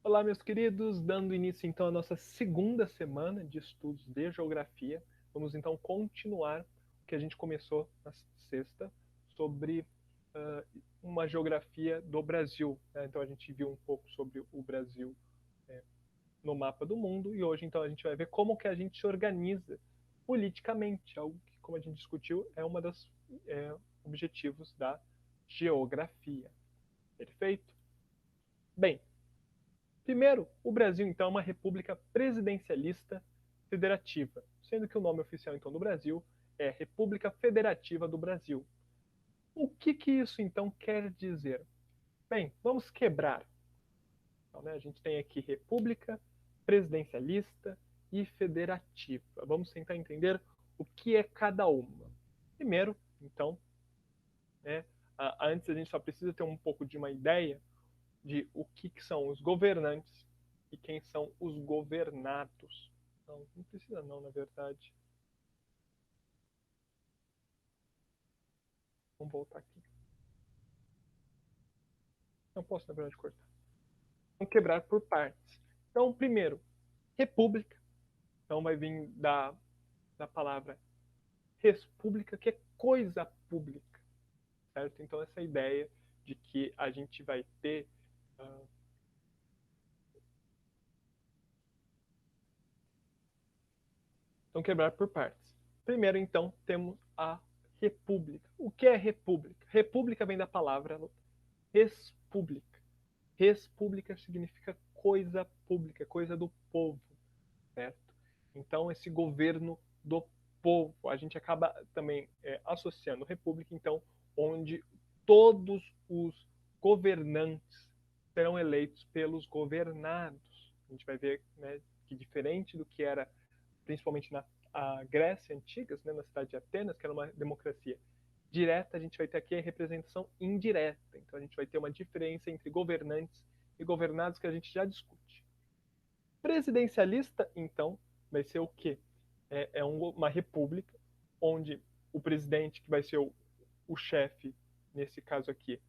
Olá, meus queridos, dando início então à nossa segunda semana de estudos de geografia. Vamos então continuar o que a gente começou na sexta sobre uma geografia do Brasil, né? Então a gente viu um pouco sobre o Brasil no mapa do mundo e hoje então a gente vai ver como que a gente se organiza politicamente, algo que, como a gente discutiu, é uma dos objetivos da geografia. Perfeito? Bem, primeiro, o Brasil, então, é uma república presidencialista federativa, sendo que o nome oficial, então, do Brasil é República Federativa do Brasil. O que isso, então, quer dizer? Bem, vamos quebrar. Então, né, a gente tem aqui república, presidencialista e federativa. Vamos tentar entender o que é cada uma. Primeiro, então, né, antes a gente só precisa ter um pouco de uma ideia de o que são os governantes e quem são os governados. Não precisa não, na verdade. Vamos voltar aqui. Não posso, na verdade, cortar. Vamos quebrar por partes. Então, primeiro, república. Então, vai vir da palavra república, que é coisa pública. Certo? Então, essa ideia de que a gente vai ter então, quebrar por partes. Primeiro, então, temos a república. O que é república? República vem da palavra res pública. Res pública significa coisa pública, coisa do povo, certo? Então, esse governo do povo, a gente acaba também associando república, então, onde todos os governantes serão eleitos pelos governados. A gente vai ver, né, que diferente do que era principalmente na Grécia Antiga, né, na cidade de Atenas, que era uma democracia direta, a gente vai ter aqui a representação indireta. Então a gente vai ter uma diferença entre governantes e governados que a gente já discute. Presidencialista, então, vai ser o quê? Uma república onde o presidente, que vai ser o chefe, nesse caso aqui,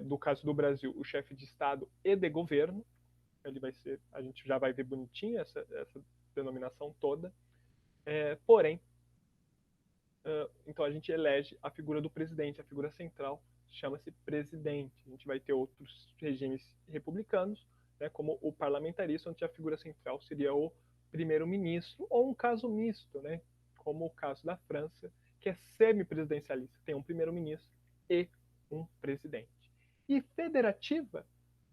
do caso do Brasil, o chefe de Estado e de governo, ele vai ser, a gente já vai ver bonitinho essa denominação toda. Porém, então a gente elege a figura do presidente, a figura central chama-se presidente. A gente vai ter outros regimes republicanos, né, como o parlamentarista, onde a figura central seria o primeiro-ministro, ou um caso misto, né, como o caso da França, que é semipresidencialista, tem um primeiro-ministro e um presidente. E federativa,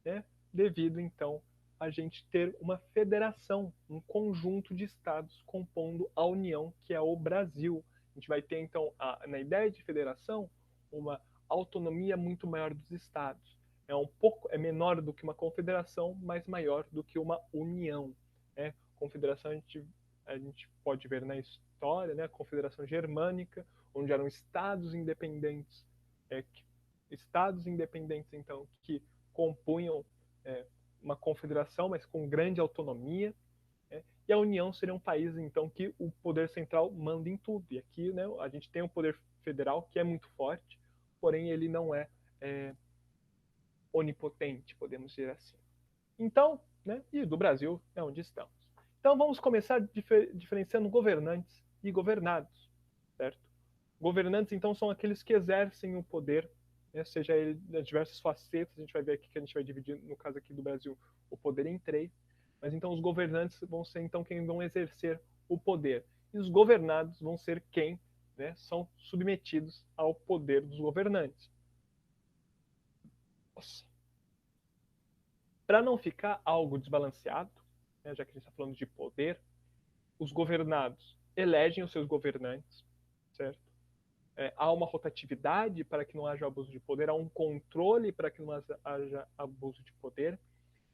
né, devido então a gente ter uma federação, um conjunto de estados compondo a União, que é o Brasil. A gente vai ter, então, na ideia de federação, uma autonomia muito maior dos estados. É menor do que uma confederação, mas maior do que uma união. Né? Confederação a gente pode ver na história, né? A Confederação Germânica, onde eram estados independentes, então, que compunham uma confederação, mas com grande autonomia. E a União seria um país, então, que o poder central manda em tudo. E aqui, né, a gente tem o poder federal, que é muito forte, porém ele não é onipotente, podemos dizer assim. Então, né, e do Brasil é onde estamos. Então vamos começar diferenciando governantes e governados, certo? Governantes, então, são aqueles que exercem o poder, né, seja ele de diversas facetas. A gente vai ver aqui que a gente vai dividir, no caso aqui do Brasil, o poder em três. Mas então os governantes vão ser então quem vão exercer o poder. E os governados vão ser quem, né, são submetidos ao poder dos governantes. Para não ficar algo desbalanceado, né, já que a gente está falando de poder, os governados elegem os seus governantes, certo? Há uma rotatividade para que não haja abuso de poder, há um controle para que não haja abuso de poder,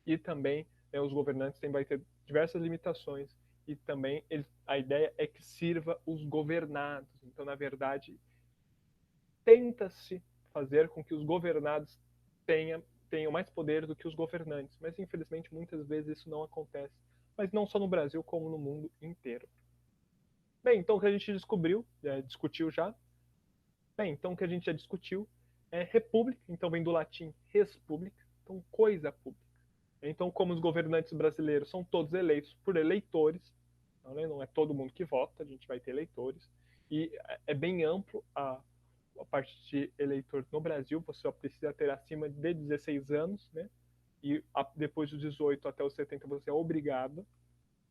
e também, né, os governantes vai ter diversas limitações, e também a ideia é que sirva os governados. Então, na verdade, tenta-se fazer com que os governados tenham mais poder do que os governantes, mas infelizmente muitas vezes isso não acontece, mas não só no Brasil, como no mundo inteiro. Bem, então o que a gente discutiu já. Bem, então o que a gente já discutiu é república, então vem do latim res pública, então coisa pública. Então, como os governantes brasileiros são todos eleitos por eleitores, não é todo mundo que vota, a gente vai ter eleitores, e é bem amplo a parte de eleitor no Brasil, você só precisa ter acima de 16 anos, né? E depois dos 18 até os 70 você é obrigado,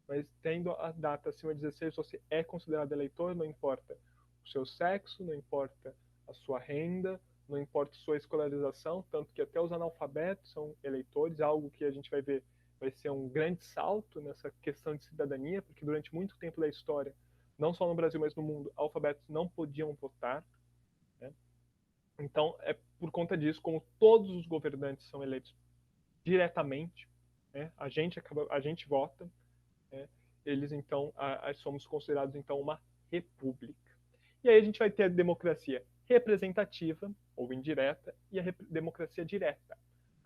mas tendo a data acima de 16 você é considerado eleitor, não importa o seu sexo, não importa a sua renda, não importa a sua escolarização, tanto que até os analfabetos são eleitores, algo que a gente vai ver vai ser um grande salto nessa questão de cidadania, porque durante muito tempo da história, não só no Brasil, mas no mundo, alfabetos não podiam votar, né? Então, é por conta disso, como todos os governantes são eleitos diretamente, né? A gente vota, né? Eles então somos considerados então uma república. E aí a gente vai ter a democracia representativa ou indireta e a democracia direta.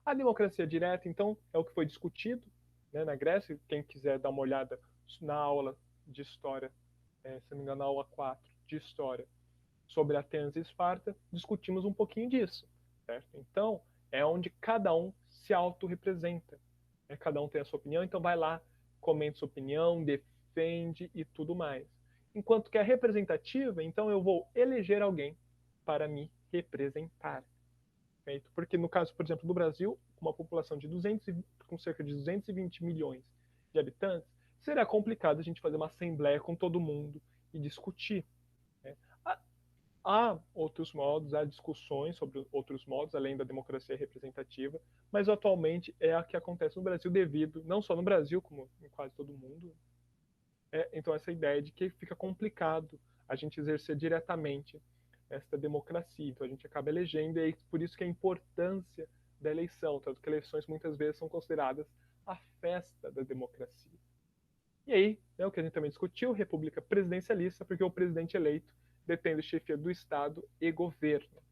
A democracia direta, então, é o que foi discutido, né, na Grécia. Quem quiser dar uma olhada na aula de história, se não me engano, na aula 4 de história, sobre Atenas e Esparta, discutimos um pouquinho disso, certo? Então, é onde cada um se autorrepresenta, né? Cada um tem a sua opinião, então vai lá, comenta sua opinião, defende e tudo mais. Enquanto que a representativa, então eu vou eleger alguém para me representar. Certo? Porque no caso, por exemplo, do Brasil, com uma população de 200, com cerca de 220 milhões de habitantes, será complicado a gente fazer uma assembleia com todo mundo e discutir. Né? Há outros modos, há discussões sobre outros modos, além da democracia representativa, mas atualmente é a que acontece no Brasil devido, não só no Brasil, como em quase todo mundo, então essa ideia de que fica complicado a gente exercer diretamente esta democracia. Então a gente acaba elegendo, e é por isso que a importância da eleição, tanto que eleições muitas vezes são consideradas a festa da democracia. E aí, o que a gente também discutiu, república presidencialista, porque o presidente eleito detém a chefia do Estado e governo.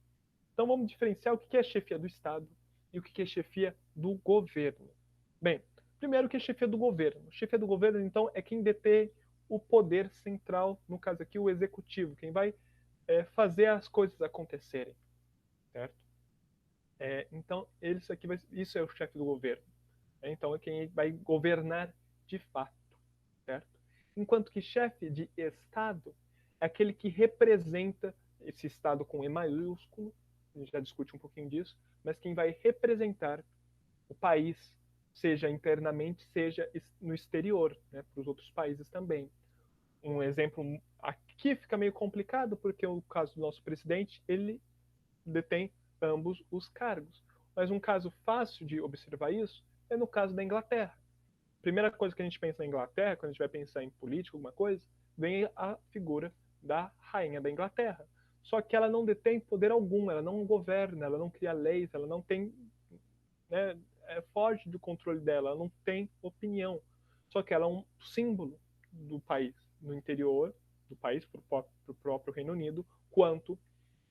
Então vamos diferenciar o que é chefia do Estado e o que é chefia do governo. Bem, primeiro o que é chefia do governo. Chefia do governo, então, é quem detém o poder central, no caso aqui o executivo, quem vai fazer as coisas acontecerem, certo? Então, isso é o chefe do governo. Então, é quem vai governar de fato, certo? Enquanto que chefe de Estado é aquele que representa esse Estado com E maiúsculo, a gente já discute um pouquinho disso, mas quem vai representar o país, seja internamente, seja no exterior, né, para os outros países também. Um exemplo aqui fica meio complicado, porque o caso do nosso presidente, ele detém ambos os cargos. Mas um caso fácil de observar isso é no caso da Inglaterra. Primeira coisa que a gente pensa na Inglaterra, quando a gente vai pensar em política, alguma coisa, vem a figura da rainha da Inglaterra. Só que ela não detém poder algum, ela não governa, ela não cria leis, ela não tem, né, foge do controle dela, ela não tem opinião. Só que ela é um símbolo do país, no interior do país, para o próprio Reino Unido, quanto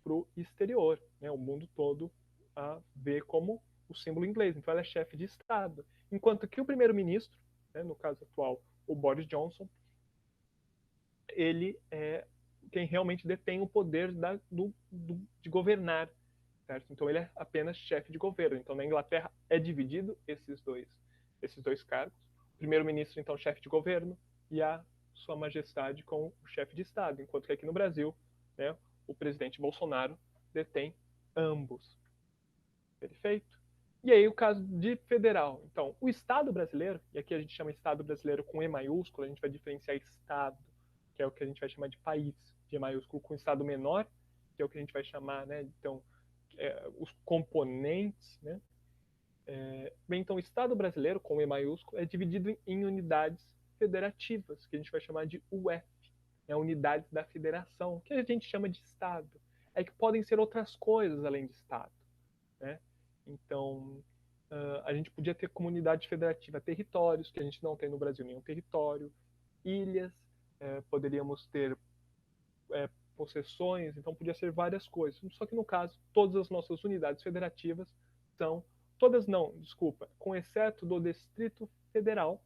para o exterior, né, o mundo todo a ver como o símbolo inglês. Então ela é chefe de Estado. Enquanto que o primeiro-ministro, né, no caso atual, o Boris Johnson, ele é quem realmente detém o poder de governar. Certo? Então ele é apenas chefe de governo. Então na Inglaterra é dividido esses dois cargos. O primeiro-ministro, então, chefe de governo, e a sua majestade com o chefe de Estado. Enquanto que aqui no Brasil, né, o presidente Bolsonaro detém ambos. Perfeito? E aí o caso de federal. Então, o Estado brasileiro, e aqui a gente chama Estado brasileiro com E maiúsculo, a gente vai diferenciar Estado, que é o que a gente vai chamar de país, de E maiúsculo, com Estado menor, que é o que a gente vai chamar, né, então, os componentes, né? Bem, então, o Estado brasileiro, com E maiúsculo, é dividido em unidades federativas, que a gente vai chamar de UF, né, unidades da federação, que a gente chama de Estado. É que podem ser outras coisas além de Estado, né? Então, a gente podia ter comunidade federativa, territórios, que a gente não tem no Brasil nenhum território, ilhas, poderíamos ter possessões, então podia ser várias coisas. Só que no caso, todas as nossas unidades federativas são, todas não, desculpa, com exceto do Distrito Federal,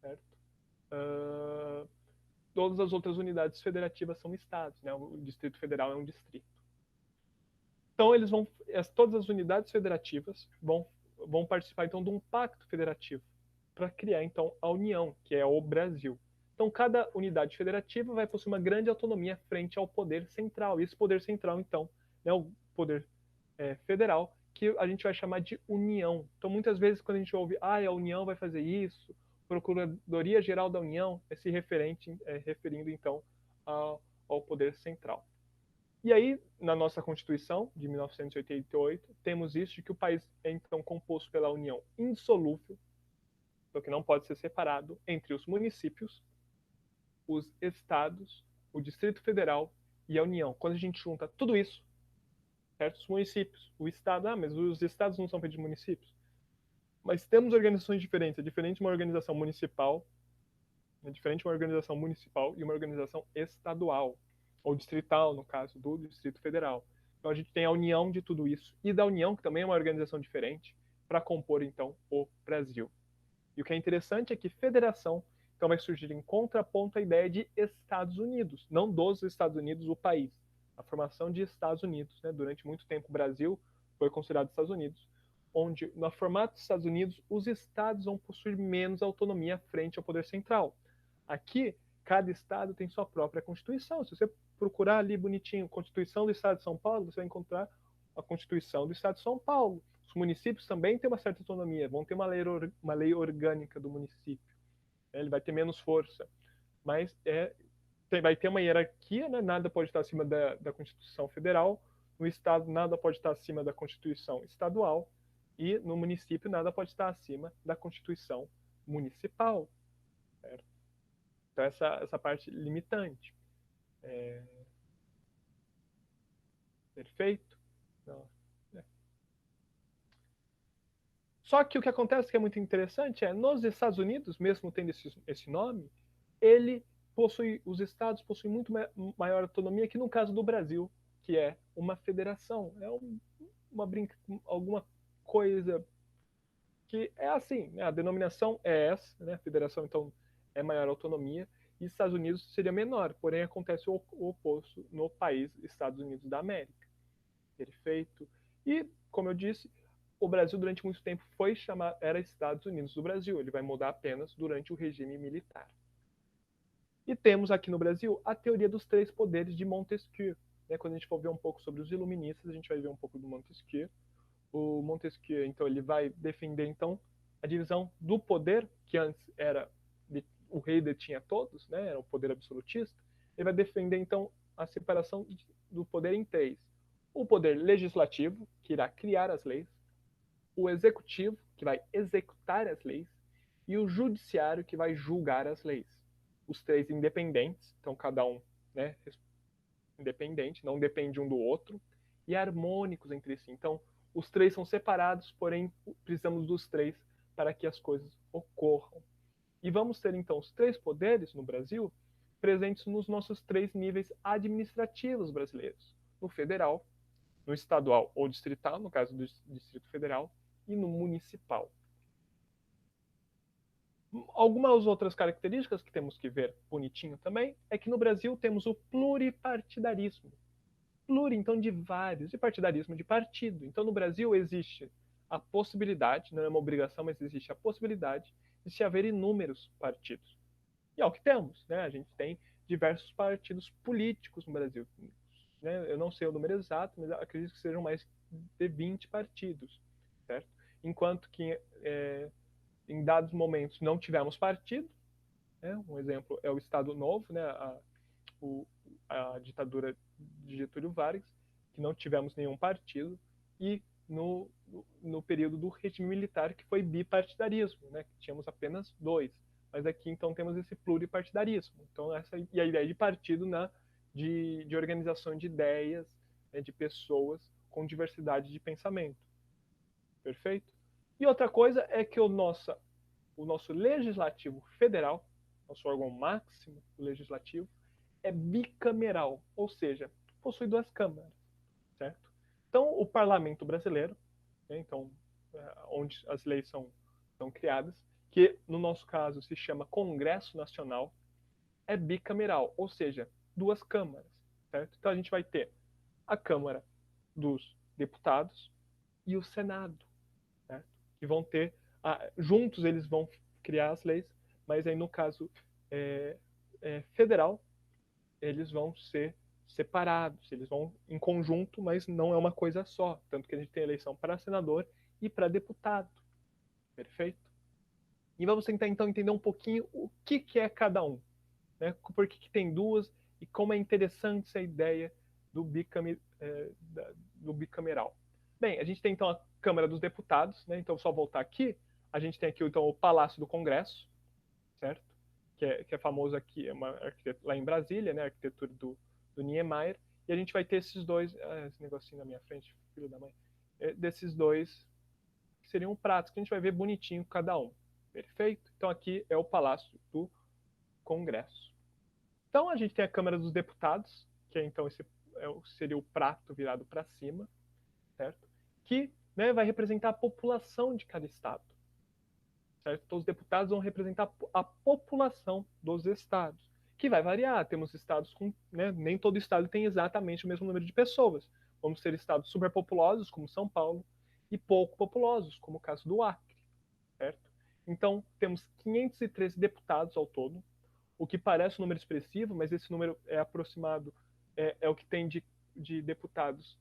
certo? Todas as outras unidades federativas são estados, né? O Distrito Federal é um distrito. Então eles vão, todas as unidades federativas vão vão participar então de um pacto federativo para criar então a União, que é o Brasil. Então cada unidade federativa vai possuir uma grande autonomia frente ao poder central. E esse poder central então é o poder federal, que a gente vai chamar de União. Então muitas vezes quando a gente ouve, a União vai fazer isso, Procuradoria Geral da União, se referindo então ao poder central. E aí, na nossa Constituição de 1988, temos isso de que o país é então composto pela união indissolúvel, então que não pode ser separado, entre os municípios, os estados, o Distrito Federal e a União. Quando a gente junta tudo isso, certo? Os municípios, o estado, mas os estados não são feitos de municípios. Mas temos organizações diferentes, é diferente uma organização municipal, é diferente uma organização municipal e uma organização estadual, ou distrital, no caso do Distrito Federal. Então a gente tem a união de tudo isso, e da União, que também é uma organização diferente, para compor então o Brasil. E o que é interessante é que federação então vai surgir em contraponto à ideia de Estados Unidos, não dos Estados Unidos, o país. A formação de Estados Unidos, né? Durante muito tempo o Brasil foi considerado Estados Unidos, onde no formato dos Estados Unidos os estados vão possuir menos autonomia frente ao poder central. Aqui, cada estado tem sua própria Constituição. Se você procurar ali bonitinho, Constituição do Estado de São Paulo, você vai encontrar a Constituição do Estado de São Paulo. Os municípios também têm uma certa autonomia, vão ter uma lei orgânica do município. Ele vai ter menos força, mas vai ter uma hierarquia, né? Nada pode estar acima da Constituição Federal, no Estado nada pode estar acima da Constituição Estadual, e no município nada pode estar acima da Constituição Municipal. Certo? Então essa parte limitante. Perfeito? Não. Só que o que acontece que é muito interessante nos Estados Unidos, mesmo tendo esse nome, os estados possuem muito maior autonomia que no caso do Brasil, que é uma federação, alguma coisa que é assim, né? A denominação é essa, né? A federação então é maior autonomia, e Estados Unidos seria menor, porém acontece o oposto no país Estados Unidos da América. Perfeito? E, como eu disse, o Brasil durante muito tempo era Estados Unidos do Brasil, ele vai mudar apenas durante o regime militar. E temos aqui no Brasil a teoria dos três poderes de Montesquieu. Né? Quando a gente for ver um pouco sobre os iluministas, a gente vai ver um pouco do Montesquieu. O Montesquieu, então, ele vai defender então a divisão do poder, que antes era o rei detinha todos, né? Era o poder absolutista. Ele vai defender então a separação do poder em três: o poder legislativo, que irá criar as leis, o executivo, que vai executar as leis, e o judiciário, que vai julgar as leis. Os três independentes, então cada um, né, independente, não depende um do outro, e harmônicos entre si. Então, os três são separados, porém precisamos dos três para que as coisas ocorram. E vamos ter então os três poderes no Brasil presentes nos nossos três níveis administrativos brasileiros: no federal, no estadual ou distrital, no caso do Distrito Federal, e no municipal. Algumas outras características que temos que ver bonitinho também é que no Brasil temos o pluripartidarismo. Pluri, então, de vários, e partidarismo de partido. Então, no Brasil existe a possibilidade, não é uma obrigação, mas existe a possibilidade de se haver inúmeros partidos. E é o que temos, né? A gente tem diversos partidos políticos no Brasil. Né? Eu não sei o número exato, mas acredito que sejam mais de 20 partidos, certo? Enquanto que em dados momentos não tivemos partido, né? Um exemplo é o Estado Novo, né? A ditadura de Getúlio Vargas, que não tivemos nenhum partido, e no período do regime militar, que foi bipartidarismo, né? Que tínhamos apenas dois. Mas aqui, então, temos esse pluripartidarismo. Então, e a ideia de partido, né? De organização de ideias, né? De pessoas com diversidade de pensamento. Perfeito? E outra coisa é que o nosso legislativo federal, nosso órgão máximo legislativo, é bicameral, ou seja, possui duas câmaras, certo? Então, o parlamento brasileiro, né, então, onde as leis são criadas, que no nosso caso se chama Congresso Nacional, é bicameral, ou seja, duas câmaras, certo? Então a gente vai ter a Câmara dos Deputados e o Senado, certo? que vão ter, juntos eles vão criar as leis, mas aí no caso federal, eles vão ser separados, eles vão em conjunto, mas não é uma coisa só, tanto que a gente tem eleição para senador e para deputado, perfeito? E vamos tentar então entender um pouquinho o que é cada um, né? Por que tem duas e como é interessante essa ideia do bicameral. Bem, a gente tem então a Câmara dos Deputados, né? Então só voltar aqui, a gente tem aqui então o Palácio do Congresso, certo? Que é famoso aqui, é lá em Brasília, né? A arquitetura do Niemeyer, e a gente vai ter esses dois, esse negocinho na minha frente, filho da mãe, desses dois que seriam pratos que a gente vai ver bonitinho cada um, perfeito? Então aqui é o Palácio do Congresso. Então a gente tem a Câmara dos Deputados, que é então seria o prato virado para cima, certo? Que, né, vai representar a população de cada estado, certo? Então os deputados vão representar a população dos estados, que vai variar. Temos estados com, né, nem todo estado tem exatamente o mesmo número de pessoas. Vamos ter estados superpopulosos, como São Paulo, e pouco populosos, como o caso do Acre, certo? Então temos 513 deputados ao todo, o que parece um número expressivo, mas esse número é aproximado, é o que tem de deputados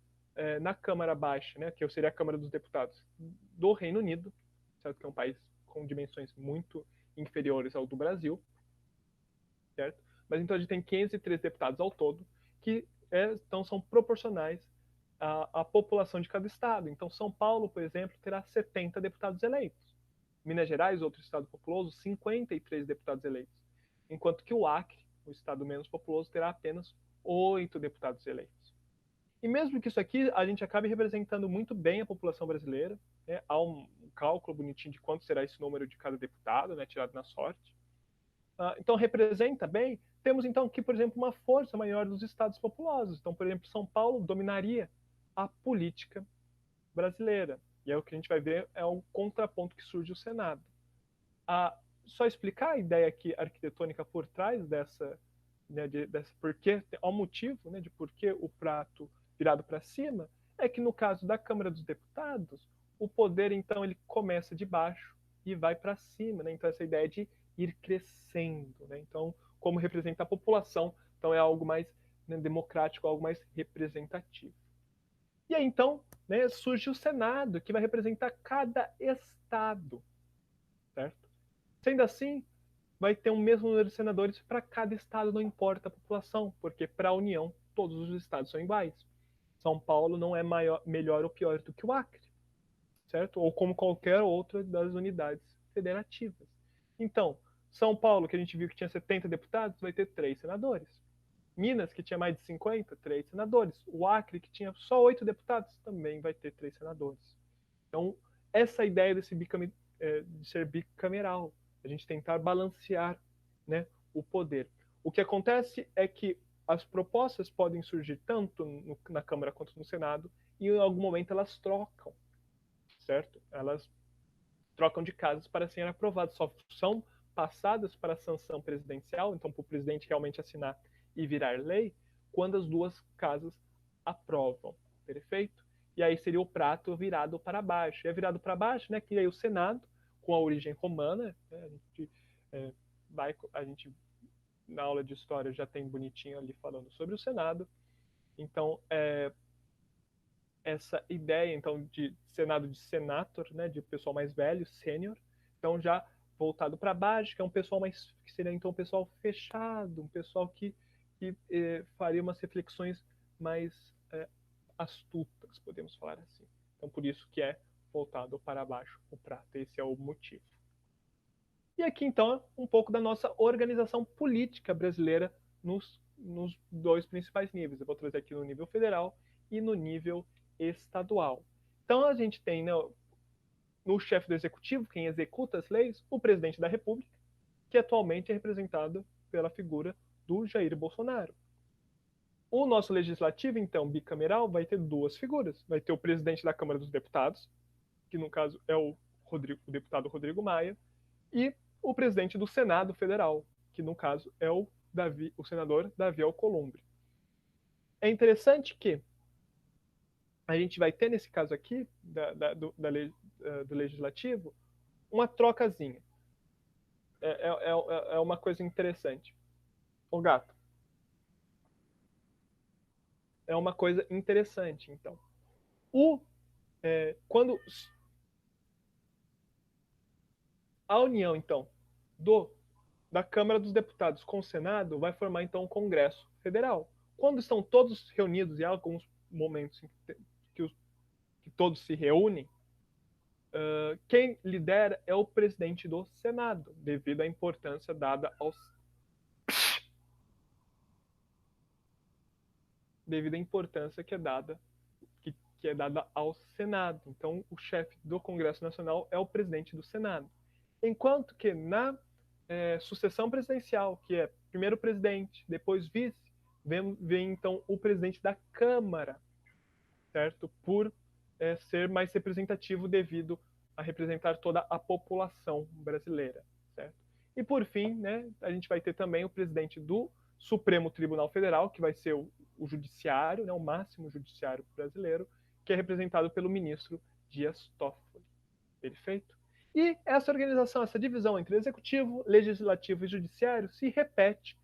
na Câmara Baixa, né, que seria a Câmara dos Deputados do Reino Unido, certo? Que é um país com dimensões muito inferiores ao do Brasil, certo? Mas então a gente tem 503 deputados ao todo, que então são proporcionais à população de cada estado. Então São Paulo, por exemplo, terá 70 deputados eleitos. Minas Gerais, outro estado populoso, 53 deputados eleitos. Enquanto que o Acre, o estado menos populoso, terá apenas 8 deputados eleitos. E mesmo que isso aqui a gente acabe representando muito bem a população brasileira, né? Há um cálculo bonitinho de quanto será esse número de cada deputado, né, tirado na sorte. Então representa bem. Temos então aqui, por exemplo, uma força maior dos estados populosos. Então, por exemplo, São Paulo dominaria a política brasileira. E é o que a gente vai ver, é o contraponto que surge o Senado. Só explicar a ideia aqui arquitetônica por trás dessa, né, porque há um motivo, né, de por que o prato virado para cima, é que no caso da Câmara dos Deputados, o poder então ele começa de baixo e vai para cima, né? Então essa ideia de ir crescendo, né? Então, como representa a população, então é algo mais, né, democrático, algo mais representativo. E aí então, né, surge o Senado, que vai representar cada estado, certo? Sendo assim, vai ter o mesmo número de senadores para cada estado, não importa a população, porque para a União todos os estados são iguais. São Paulo não é melhor ou pior do que o Acre, certo? Ou como qualquer outra das unidades federativas. Então, São Paulo, que a gente viu que tinha 70 deputados, vai ter 3 senadores. Minas, que tinha mais de 50, 3 senadores. O Acre, que tinha só 8 deputados, também vai ter 3 senadores. Então, essa ideia de ser bicameral, a gente tentar balancear, né, o poder. O que acontece é que as propostas podem surgir tanto na Câmara quanto no Senado, e em algum momento elas trocam, certo? Elas trocam de casas para serem aprovadas, só são passadas para a sanção presidencial, então para o presidente realmente assinar e virar lei, quando as duas casas aprovam, perfeito? E aí seria o prato virado para baixo. E é virado para baixo, né? Que aí o Senado, com a origem romana, né, a gente na aula de história já tem bonitinho ali falando sobre o Senado. Então, essa ideia então de Senado de senator, né, de pessoal mais velho, sênior, então já voltado para baixo, que é um pessoal mais, que seria então um pessoal fechado, um pessoal que faria umas reflexões mais astutas, podemos falar assim. Então por isso que é voltado para baixo o prato, esse é o motivo. E aqui então um pouco da nossa organização política brasileira nos dois principais níveis. Eu vou trazer aqui no nível federal e no nível estadual. Então a gente tem, né, no chefe do executivo, quem executa as leis, o presidente da República, que atualmente é representado pela figura do Jair Bolsonaro. O nosso legislativo, então, bicameral, vai ter duas figuras. Vai ter o presidente da Câmara dos Deputados, que no caso é o deputado Rodrigo Maia, e o presidente do Senado Federal, que no caso é o senador Davi Alcolumbre. É interessante que a gente vai ter nesse caso aqui, do Legislativo, uma trocazinha. É uma coisa interessante. O gato. É uma coisa interessante, então. Quando a união, então, da Câmara dos Deputados com o Senado vai formar, então, o Congresso Federal. Quando estão todos reunidos, e há alguns momentos que todos se reúnem, quem lidera é o presidente do Senado, devido à importância dada aos devido à importância que é dada ao Senado. Então, o chefe do Congresso Nacional é o presidente do Senado. Enquanto que na sucessão presidencial, que é primeiro presidente, depois vice, vem então o presidente da Câmara, certo? Por ser mais representativo devido a representar toda a população brasileira, certo? E por fim, né, a gente vai ter também o presidente do Supremo Tribunal Federal, que vai ser o judiciário, né, o máximo judiciário brasileiro, que é representado pelo ministro Dias Toffoli. Perfeito? E essa organização, essa divisão entre executivo, legislativo e judiciário se repete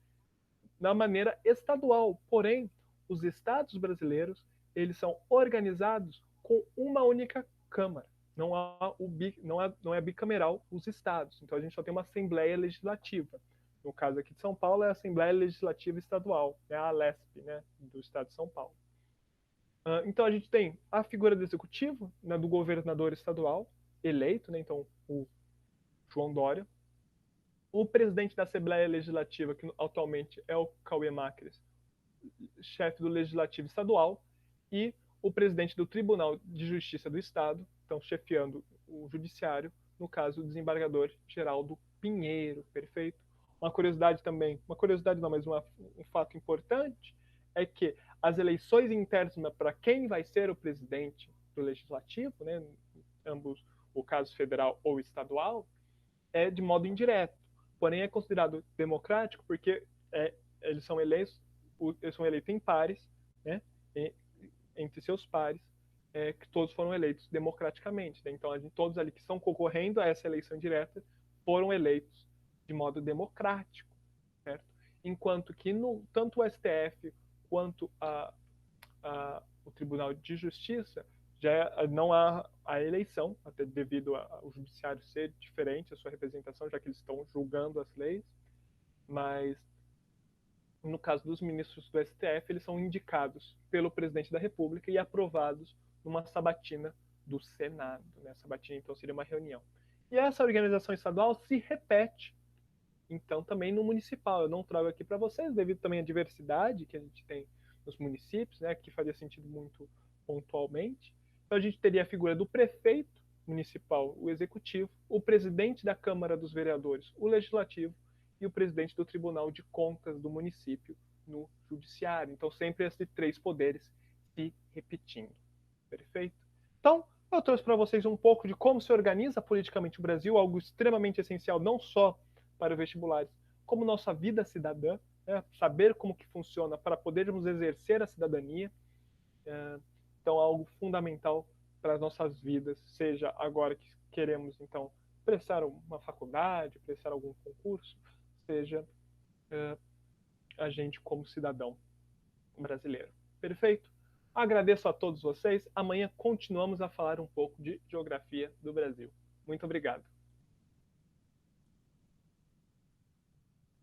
da maneira estadual. Porém, os estados brasileiros, eles são organizados com uma única Câmara. Não é bicameral os estados. Então a gente só tem uma Assembleia Legislativa. No caso aqui de São Paulo é a Assembleia Legislativa Estadual, né, a ALESP, né, do estado de São Paulo. Então a gente tem a figura do executivo, né, do governador estadual eleito, né, então o João Dória, o presidente da Assembleia Legislativa, que atualmente é o Cauê Macris, chefe do Legislativo Estadual, e o presidente do Tribunal de Justiça do Estado, então chefiando o Judiciário, no caso o desembargador Geraldo Pinheiro, perfeito? Uma curiosidade também, uma curiosidade não, mas um fato importante, é que as eleições internas para quem vai ser o presidente do Legislativo, né, ambos o caso federal ou estadual, é de modo indireto, porém é considerado democrático porque eles são eleitos em pares, né, entre seus pares, que todos foram eleitos democraticamente. Né? Então, todos ali que estão concorrendo a essa eleição direta foram eleitos de modo democrático, certo? Enquanto que tanto o STF quanto o Tribunal de Justiça já não há a eleição, até devido ao judiciário ser diferente, a sua representação, já que eles estão julgando as leis, mas no caso dos ministros do STF, eles são indicados pelo presidente da República e aprovados numa sabatina do Senado. Né? Sabatina, então, seria uma reunião. E essa organização estadual se repete, então, também no municipal. Eu não trago aqui para vocês, devido também à diversidade que a gente tem nos municípios, né, que faria sentido muito pontualmente. Então, a gente teria a figura do prefeito municipal, o executivo, o presidente da Câmara dos Vereadores, o legislativo, e o presidente do Tribunal de Contas do município no judiciário. Então, sempre esses três poderes se repetindo. Perfeito? Então, eu trouxe para vocês um pouco de como se organiza politicamente o Brasil, algo extremamente essencial não só para os vestibulares, como nossa vida cidadã, né? Saber como que funciona para podermos exercer a cidadania. Então, algo fundamental para as nossas vidas, seja agora que queremos, então, prestar uma faculdade, prestar algum concurso, seja a gente como cidadão brasileiro. Perfeito? Agradeço a todos vocês. Amanhã continuamos a falar um pouco de geografia do Brasil. Muito obrigado.